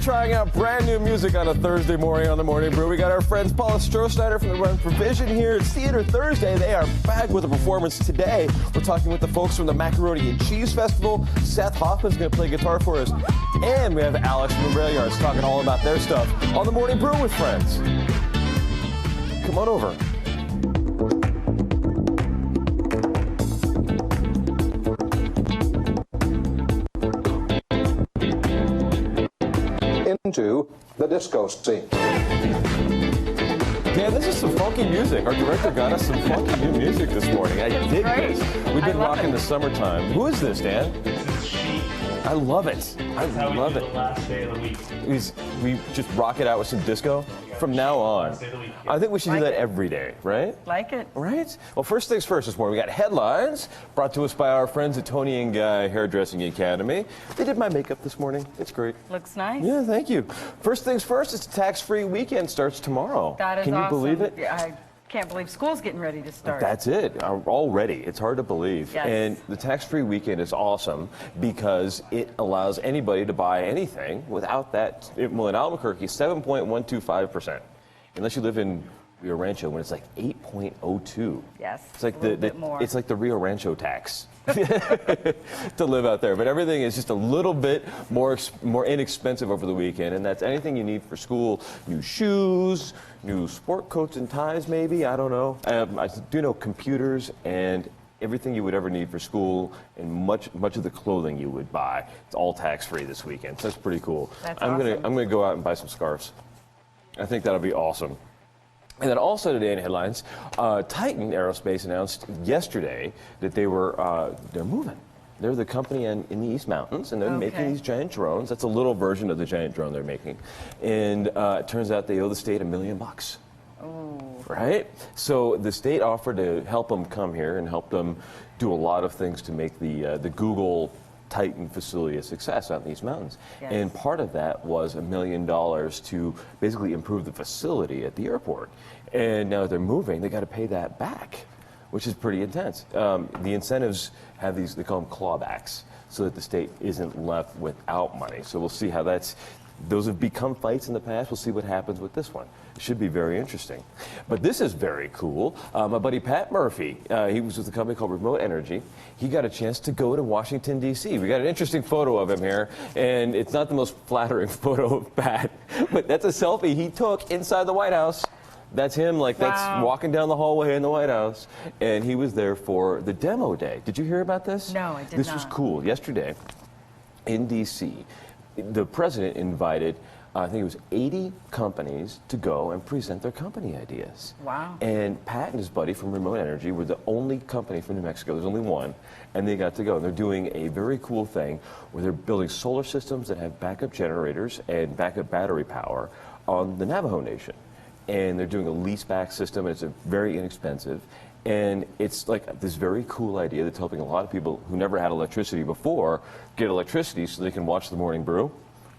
trying out brand new music on a Thursday morning on the Morning Brew. We got our friends Paula Strohsnyder from the Run for Vision here. It's Theater Thursday. They are back with a performance today. We're talking with the folks from the Macaroni and Cheese Festival. Seth Hoffman's going to play guitar for us. And we have Alex from the Rail Yards talking all about their stuff on the Morning Brew with friends. Come on over. Into the disco scene. Dan, this is some funky music. Our director got us some funky new music this morning. I dig this. We've been rocking the summertime. Who is this, Dan? This is She. I love it. I love it. The last day of the week. We just rock it out with some disco from now on. Last day of the week. I think we should do that every day, right? Like it. Right? Well, first things first this morning, we got headlines brought to us by our friends at Tony and Guy Hairdressing Academy. They did my makeup this morning. It's great. Looks nice. Yeah, thank you. First things first, it's a tax-free weekend, starts tomorrow. That is Can you awesome. believe it? Yeah, I can't believe school's getting ready to start. That's it, already. It's hard to believe. Yes. And the tax-free weekend is awesome because it allows anybody to buy anything without that. Well, in Albuquerque, 7.125%. Unless you live in Rio Rancho, when it's like 8.02. Yes, It's like a little bit more. It's like the Rio Rancho tax to live out there. But everything is just a little bit more inexpensive over the weekend, and that's anything you need for school: new shoes, new sport coats and ties, maybe. I don't know. I do know computers and everything you would ever need for school, and much of the clothing you would buy. It's all tax-free this weekend. So that's pretty cool. That's I'm awesome. gonna go out and buy some scarves. I think that'll be awesome. And then also today in headlines, Titan Aerospace announced yesterday that they're moving. They're the company in the East Mountains, and they're making these giant drones. That's a little version of the giant drone they're making. And it turns out they owe the state $1 million. Ooh. Right? So the state offered to help them come here and help them do a lot of things to make the Google Titan facility a success out in these mountains. Yes. And part of that was $1 million to basically improve the facility at the airport. And now that they're moving, they got to pay that back, which is pretty intense. The incentives have these, they call them clawbacks, so that the state isn't left without money. So we'll see how those have become fights in the past. We'll see what happens with this one. It should be very interesting. But this is very cool. My buddy Pat Murphy, he was with a company called Remote Energy. He got a chance to go to Washington, D.C. We got an interesting photo of him here, and it's not the most flattering photo of Pat, but that's a selfie he took inside the White House. That's him, that's walking down the hallway in the White House, and he was there for the demo day. Did you hear about this? No, I did not. This was cool. Yesterday in D.C., the president invited, I think it was 80 companies to go and present their company ideas. Wow. And Pat and his buddy from Remote Energy were the only company from New Mexico. There's only one, and they got to go. And they're doing a very cool thing where they're building solar systems that have backup generators and backup battery power on the Navajo Nation. And they're doing a leaseback system, and it's very inexpensive. And it's like this very cool idea that's helping a lot of people who never had electricity before get electricity so they can watch the Morning Brew.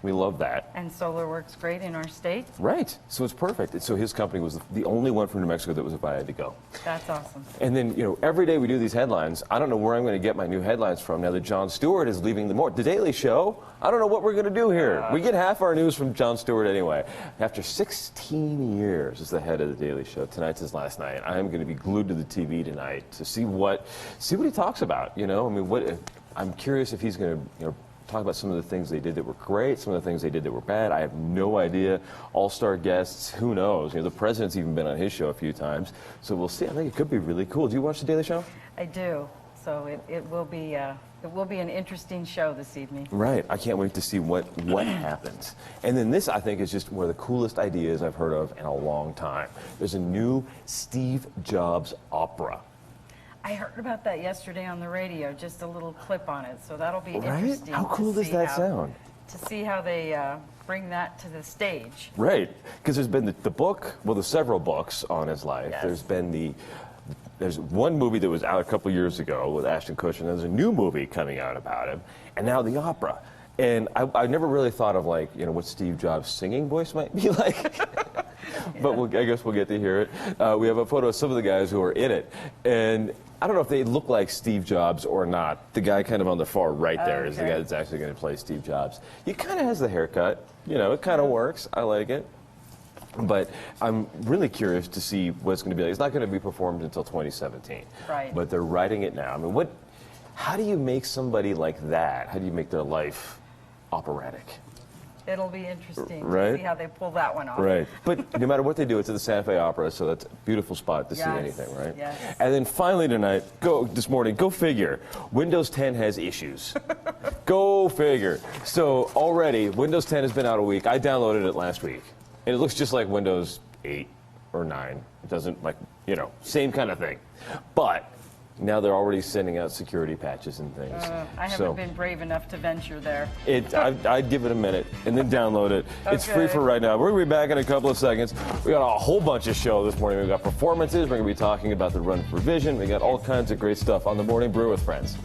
We love that. And solar works great in our state. Right. So it's perfect. And so his company was the only one from New Mexico that was invited to go. That's awesome. And then, every day we do these headlines. I don't know where I'm going to get my new headlines from now that Jon Stewart is leaving the Daily Show. I don't know what we're going to do here. We get half our news from Jon Stewart anyway. After 16 years as the head of the Daily Show, tonight's his last night. I am going to be glued to the TV tonight to see what he talks about. I'm curious if he's going to, talk about some of the things they did that were great, some of the things they did that were bad. I have no idea. All-star guests, who knows? The president's even been on his show a few times. So we'll see. I think it could be really cool. Do you watch The Daily Show? I do. So it will be an interesting show this evening. Right. I can't wait to see what happens. And then this, I think, is just one of the coolest ideas I've heard of in a long time. There's a new Steve Jobs opera. I heard about that yesterday on the radio, just a little clip on it. So that'll be Right? interesting. How cool does that sound? To see how they bring that to the stage. Right. Because there's been the book, there's several books on his life. Yes. There's one movie that was out a couple years ago with Ashton Kutcher, and there's a new movie coming out about him, and now the opera. And I never really thought of what Steve Jobs' singing voice might be like. But I guess we'll get to hear it. We have a photo of some of the guys who are in it. And I don't know if they look like Steve Jobs or not. The guy kind of on the far right there is the Okay. guy that's actually going to play Steve Jobs. He kind of has the haircut. You know, it kind of works. I like it. But I'm really curious to see what it's going to be like. It's not going to be performed until 2017. Right. But they're writing it now. I mean, how do you make somebody like that? How do you make their life operatic? It'll be interesting Right. to see how they pull that one off. Right. But no matter what they do, it's at the Santa Fe Opera, so that's a beautiful spot to see Yes, anything, right? yes. And then finally tonight, this morning, go figure. Windows 10 has issues. Go figure. So already, Windows 10 has been out a week. I downloaded it last week. And it looks just like Windows 8 or 9. It doesn't, like, same kind of thing. But now they're already sending out security patches and things. I haven't been brave enough to venture there. I'd give it a minute and then download it. It's free Okay. for right now. We're going to be back in a couple of seconds. We got a whole bunch of show this morning. We've got performances. We're going to be talking about the Run for Vision. We got all kinds of great stuff on the Morning Brew with Friends.